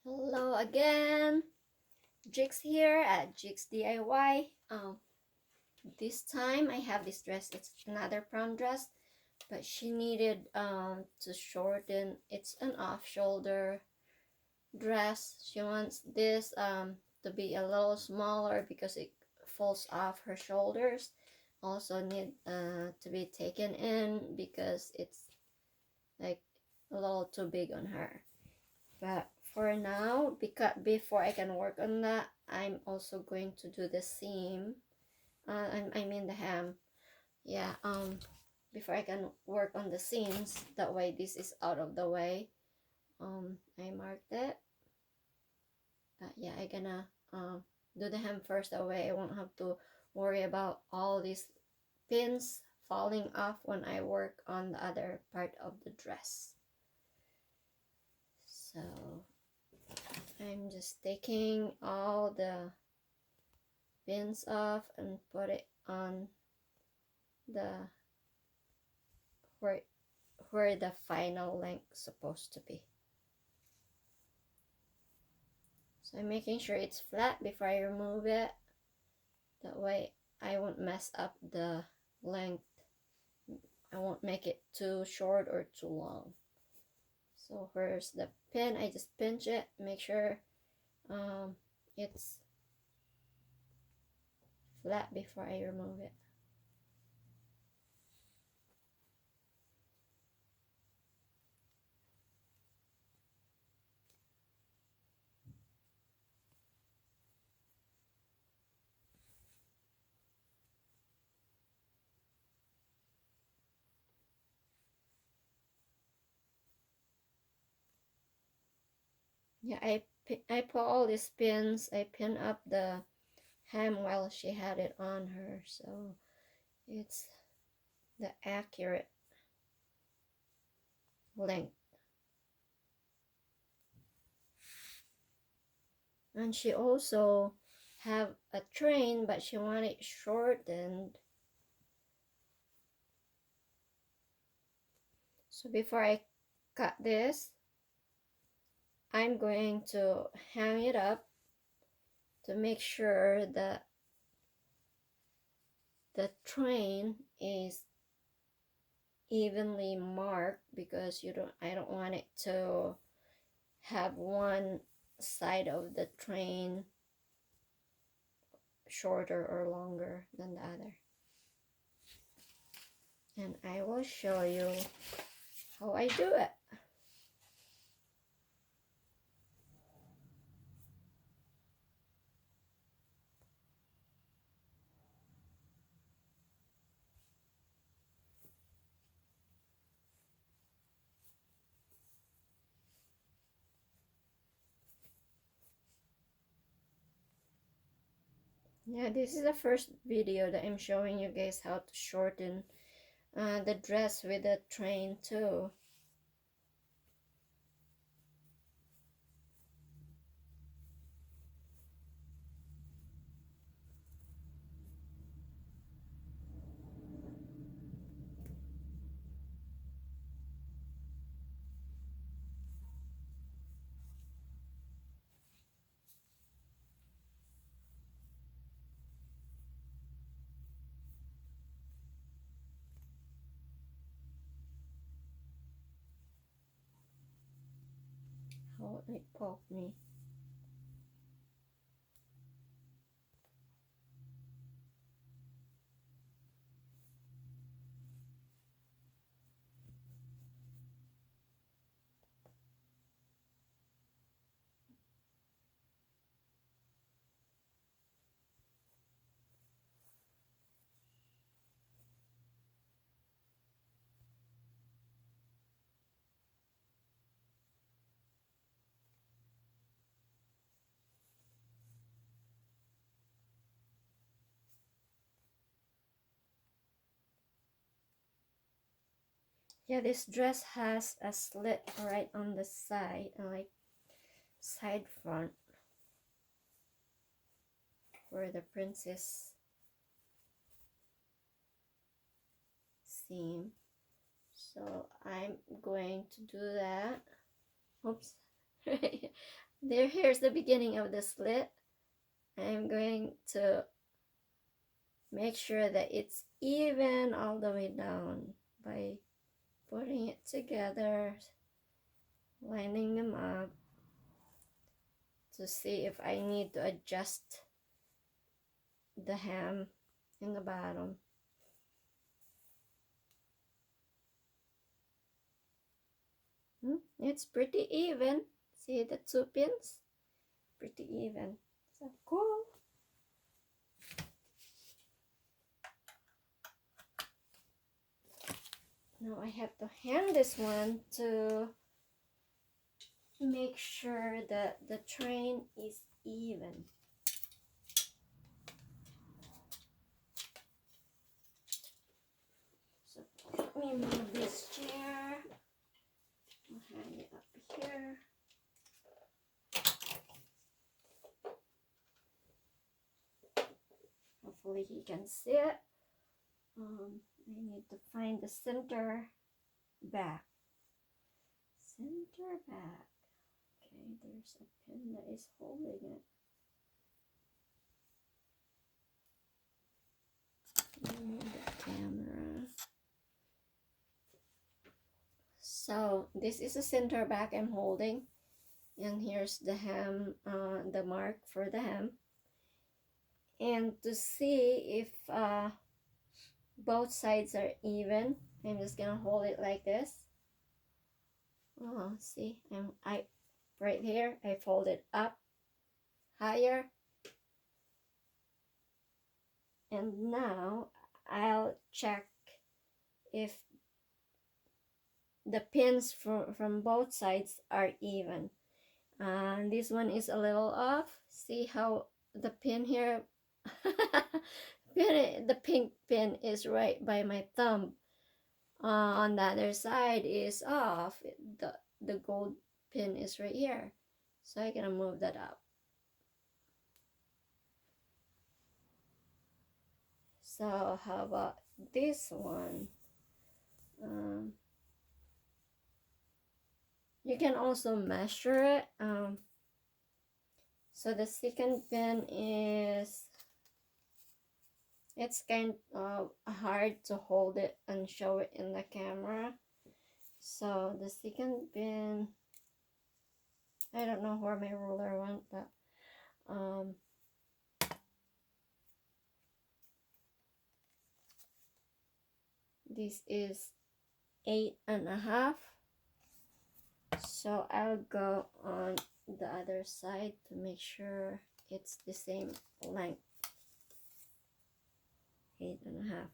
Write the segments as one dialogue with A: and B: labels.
A: Hello again, Jix here at JIEXDIY. This time I have this dress. It's another prom dress, but she needed to shorten. It's an off-shoulder dress. She wants this to be a little smaller because it falls off her shoulders. Also need to be taken in because it's like a little too big on her. But for now, because before I can work on that, I'm also going to do the seam. I mean the hem. Yeah. Before I can work on the seams, that way this is out of the way. I marked it. But yeah, I gonna do the hem first. That way I won't have to worry about all these pins falling off when I work on the other part of the dress. So I'm just taking all the pins off and put it on the where the final length is supposed to be. So I'm making sure it's flat before I remove it. That way I won't mess up the length. I won't make it too short or too long. So where's the pin? I just pinch it, make sure it's flat before I remove it. Yeah, I put all these pins. I pin up the hem while she had it on her, so it's the accurate length. And she also have a train, but she wanted it shortened. So before I cut this, I'm going to hang it up to make sure that the train is evenly marked, because I don't want it to have one side of the train shorter or longer than the other. And I will show you how I do it. Yeah, this is the first video that I'm showing you guys how to shorten the dress with the train too. How it poked me. Yeah, this dress has a slit right on the side, like side front, where the princess seam. So I'm going to do that. Oops. Here's the beginning of the slit. I'm going to make sure that it's even all the way down by putting it together, lining them up to see if I need to adjust the hem in the bottom. It's pretty even. See the two pins? Pretty even. So cool. Now I have to hand this one to make sure that the train is even. So let me move this chair. I'll hang it up here. Hopefully he can see it. I need to find the center back. Center back. Okay, there's a pin that is holding it. Move the camera. So this is the center back I'm holding, and here's the hem, the mark for the hem. And to see if both sides are even, I'm just gonna hold it like this. Oh, see, I right here I fold it up higher, and now I'll check if the pins from both sides are even. This one is a little off. See how the pin here the pink pin is right by my thumb. On the other side is off. The gold pin is right here, so I'm gonna move that up. So how about this one? You can also measure it. So the second pin is, it's kind of hard to hold it and show it in the camera. So the second pin, I don't know where my ruler went, but this is 8.5. So I'll go on the other side to make sure it's the same length. 8.5.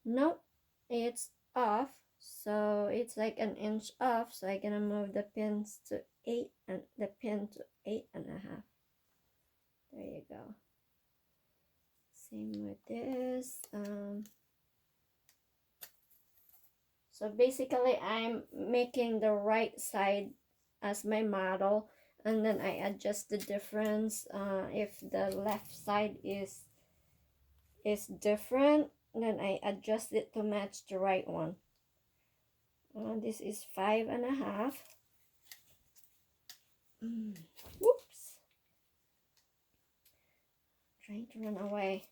A: Nope, it's off. So it's like an inch off. So I'm gonna move the pins to 8 and the pin to 8.5. There you go. Same with this. So basically I'm making the right side as my model, and then I adjust the difference. If the left side is different, then I adjust it to match the right one. This is 5.5. Whoops, trying to run away.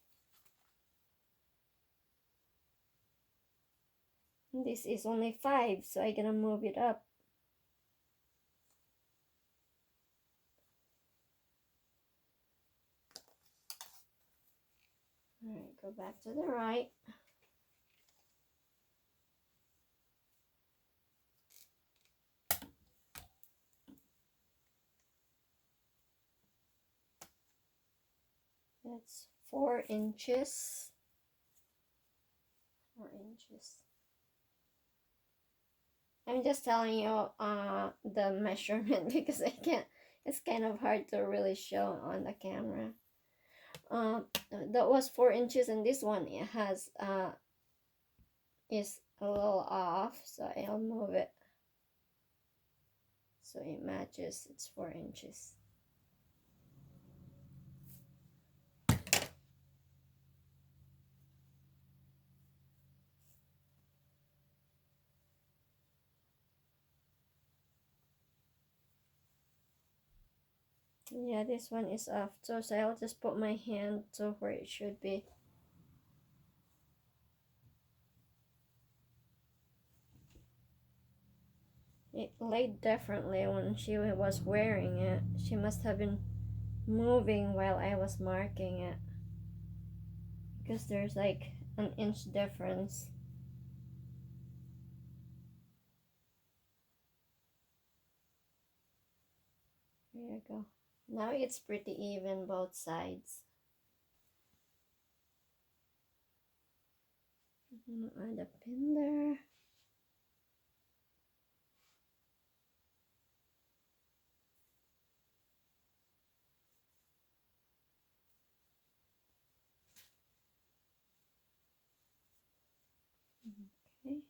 A: This is only 5, so I'm gonna move it up. All right, go back to the right. That's 4 inches. 4 inches. I'm just telling you the measurement because I can't, it's kind of hard to really show on the camera. That was 4 inches, and this one it has is a little off, so I'll move it so it matches. It's 4 inches. Yeah, this one is off too, so I'll just put my hand to where it should be. It laid differently when she was wearing it. She must have been moving while I was marking it, because there's like an inch difference. There you go. Now it's pretty even both sides. I'm gonna add a pin there. Okay.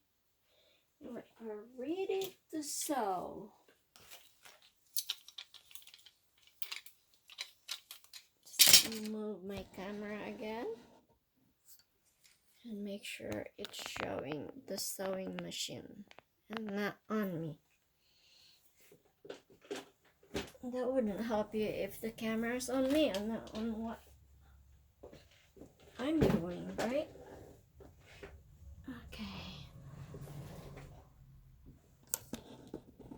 A: We are ready to sew. Just move my camera again and make sure it's showing the sewing machine and not on me. That wouldn't help you if the camera's on me and not on what I'm doing, right? Okay.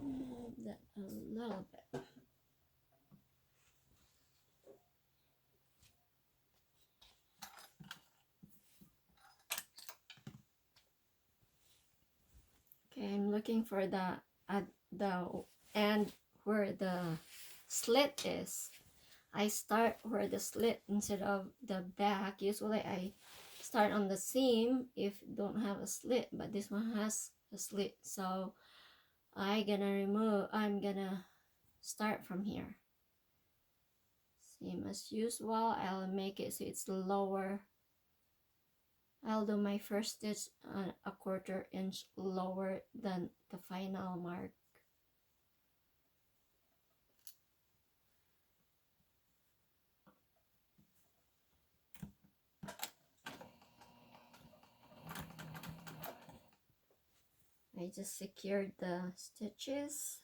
A: Move that a little bit. Okay, I'm looking for the end where the slit is. I start where the slit instead of the back. Usually I start on the seam if don't have a slit, but this one has a slit, so I'm gonna start from here. Same as usual, I'll make it so it's lower. I'll do my first stitch a 1/4 inch lower than the final mark. I just secured the stitches.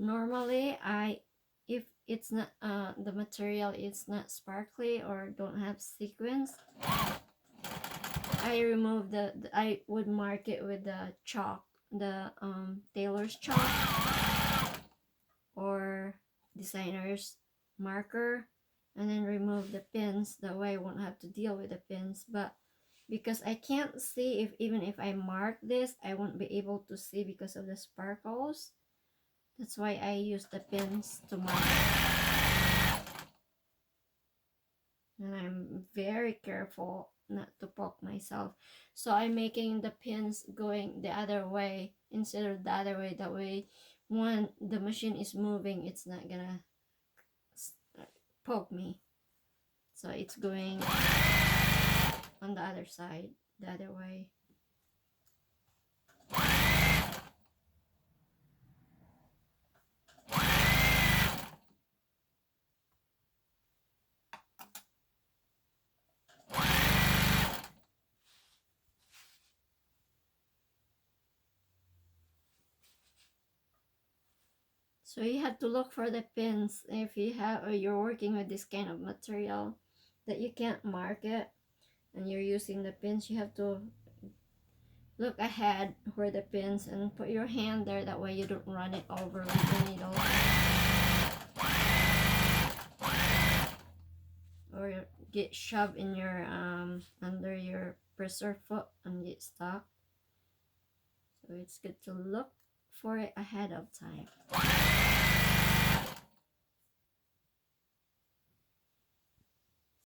A: Normally, if it's not the material is not sparkly or don't have sequins, I remove I would mark it with the chalk, the tailor's chalk or designer's marker, and then remove the pins. That way I won't have to deal with the pins. But because I can't see, if even if I mark this, I won't be able to see because of the sparkles. That's why I use the pins to mark. And I'm very careful not to poke myself. So I'm making the pins going the other way instead of the other way. That way, when the machine is moving, it's not gonna poke me. So it's going on the other side, the other way. So you have to look for the pins if you have, or you're working with this kind of material that you can't mark it and you're using the pins. You have to look ahead where the pins and put your hand there. That way you don't run it over with the needle or get shoved in your under your presser foot and get stuck. So it's good to look for it ahead of time.